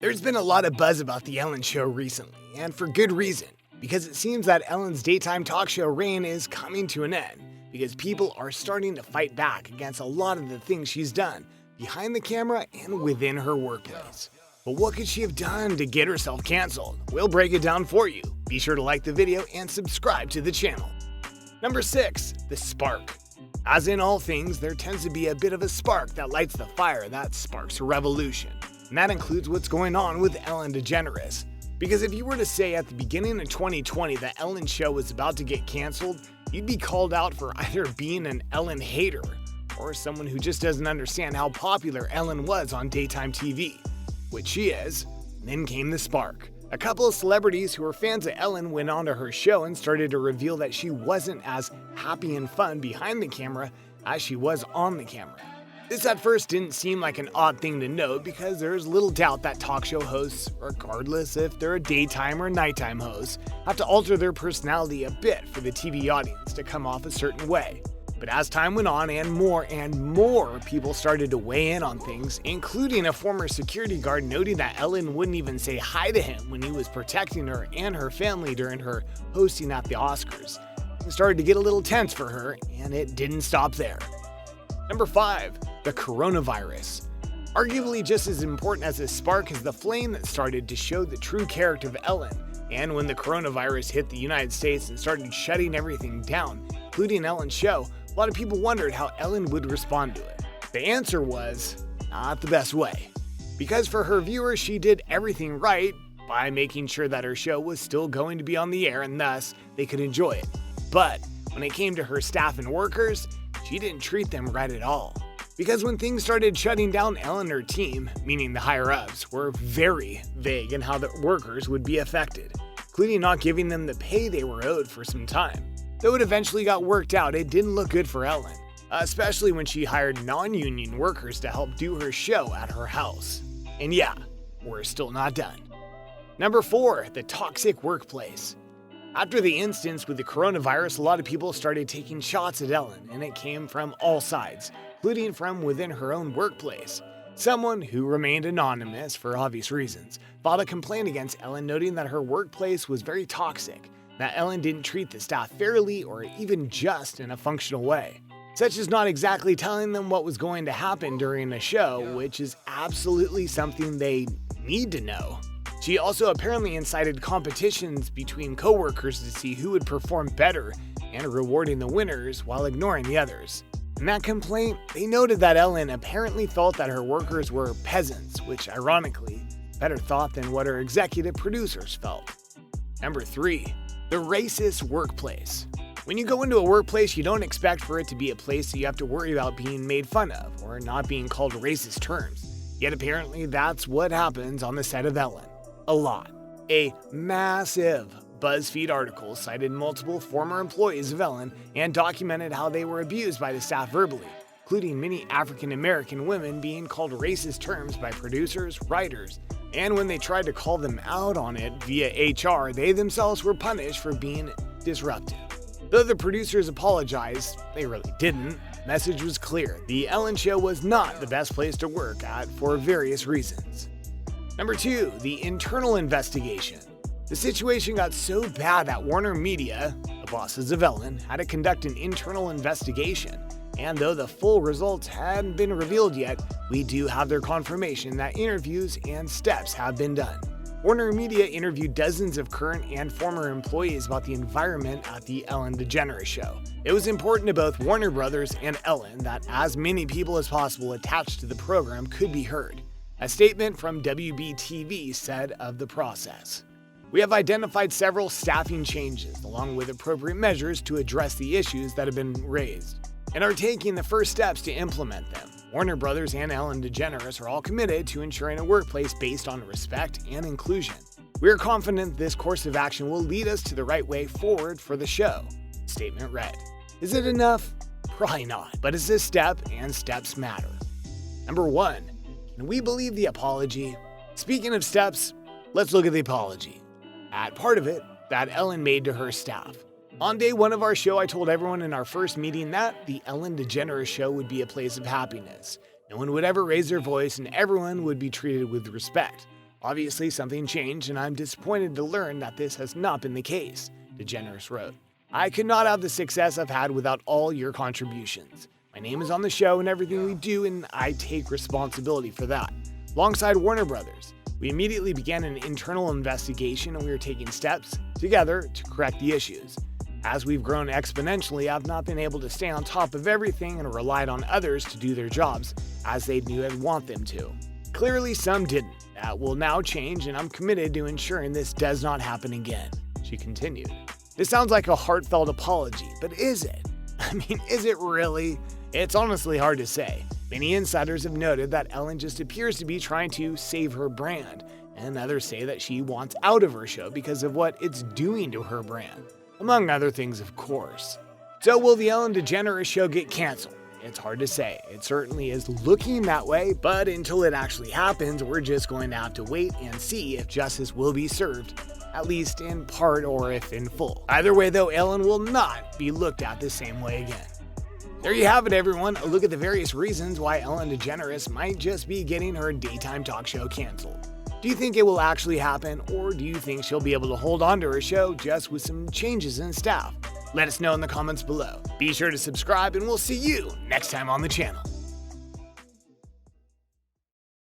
There's been a lot of buzz about The Ellen Show recently, and for good reason, because it seems that Ellen's daytime talk show reign is coming to an end, because people are starting to fight back against a lot of the things she's done, behind the camera and within her workplace. But what could she have done to get herself canceled? We'll break it down for you. Be sure to like the video and subscribe to the channel. Number 6. The Spark. As in all things, there tends to be a bit of a spark that lights the fire that sparks a revolution. And that includes what's going on with Ellen Degeneres. Because if you were to say at the beginning of 2020 that Ellen Show was about to get canceled, you'd be called out for either being an Ellen hater or someone who just doesn't understand how popular Ellen was on daytime TV, which she is. Then came the spark. A couple of celebrities who were fans of Ellen went onto her show and started to reveal that she wasn't as happy and fun behind the camera as she was on the camera. This at first didn't seem like an odd thing to note because there's little doubt that talk show hosts, regardless if they're a daytime or nighttime host, have to alter their personality a bit for the TV audience to come off a certain way. But as time went on and more people started to weigh in on things, including a former security guard noting that Ellen wouldn't even say hi to him when he was protecting her and her family during her hosting at the Oscars. It started to get a little tense for her, and it didn't stop there. Number 5. The coronavirus. Arguably just as important as the spark is the flame that started to show the true character of Ellen. And when the coronavirus hit the United States and started shutting everything down, including Ellen's show, a lot of people wondered how Ellen would respond to it. The answer was, not the best way. Because for her viewers, she did everything right by making sure that her show was still going to be on the air and thus they could enjoy it. But when it came to her staff and workers, she didn't treat them right at all. Because when things started shutting down, Ellen and her team, meaning the higher-ups, were very vague in how the workers would be affected, including not giving them the pay they were owed for some time. Though it eventually got worked out, it didn't look good for Ellen, especially when she hired non-union workers to help do her show at her house. And yeah, we're still not done. Number 4. The toxic workplace. After the instance with the coronavirus, a lot of people started taking shots at Ellen, and it came from all sides, including from within her own workplace. Someone who remained anonymous for obvious reasons filed a complaint against Ellen, noting that her workplace was very toxic, that Ellen didn't treat the staff fairly or even just in a functional way, such as not exactly telling them what was going to happen during a show, which is absolutely something they need to know. She also apparently incited competitions between co-workers to see who would perform better and rewarding the winners while ignoring the others. In that complaint, they noted that Ellen apparently felt that her workers were peasants, which ironically, better thought than what her executive producers felt. Number 3. The racist workplace. When you go into a workplace, you don't expect for it to be a place that you have to worry about being made fun of or not being called racist terms. Yet apparently that's what happens on the set of Ellen. A lot. A massive BuzzFeed article cited multiple former employees of Ellen and documented how they were abused by the staff verbally, including many African American women being called racist terms by producers, writers, and when they tried to call them out on it via HR, they themselves were punished for being disruptive. Though the producers apologized, they really didn't. The message was clear. The Ellen Show was not the best place to work at for various reasons. Number 2. The internal investigation. The situation got so bad that Warner Media, the bosses of Ellen, had to conduct an internal investigation. And though the full results hadn't been revealed yet, we do have their confirmation that interviews and steps have been done. Warner Media interviewed dozens of current and former employees about the environment at the Ellen DeGeneres show. It was important to both Warner Brothers and Ellen that as many people as possible attached to the program could be heard. A statement from WBTV said of the process, "We have identified several staffing changes along with appropriate measures to address the issues that have been raised and are taking the first steps to implement them. Warner Brothers and Ellen DeGeneres are all committed to ensuring a workplace based on respect and inclusion. We are confident this course of action will lead us to the right way forward for the show," the statement read. Is it enough? Probably not, but it's a step and steps matter. Number 1. Can we believe the apology? Speaking of steps, let's look at the apology. At part of it, that Ellen made to her staff. On day 1 of our show, I told everyone in our first meeting that the Ellen DeGeneres show would be a place of happiness. No one would ever raise their voice and everyone would be treated with respect. Obviously, something changed, and I'm disappointed to learn that this has not been the case, Degeneres wrote. I could not have the success I've had without all your contributions. My name is on the show and everything we do, and I take responsibility for that. Alongside Warner Brothers, we immediately began an internal investigation, and we are taking steps together to correct the issues. As we've grown exponentially, I've not been able to stay on top of everything and relied on others to do their jobs as they knew I'd want them to. Clearly, some didn't. That will now change, and I'm committed to ensuring this does not happen again, she continued. This sounds like a heartfelt apology, but is it? I mean, is it really? It's honestly hard to say. Many insiders have noted that Ellen just appears to be trying to save her brand, and others say that she wants out of her show because of what it's doing to her brand. Among other things, of course. So will the Ellen DeGeneres show get canceled? It's hard to say. It certainly is looking that way, but until it actually happens, we're just going to have to wait and see if justice will be served, at least in part or if in full. Either way though, Ellen will not be looked at the same way again. There you have it, everyone. A look at the various reasons why Ellen DeGeneres might just be getting her daytime talk show canceled. Do you think it will actually happen, or do you think she'll be able to hold on to her show just with some changes in staff? Let us know in the comments below. Be sure to subscribe, and we'll see you next time on the channel.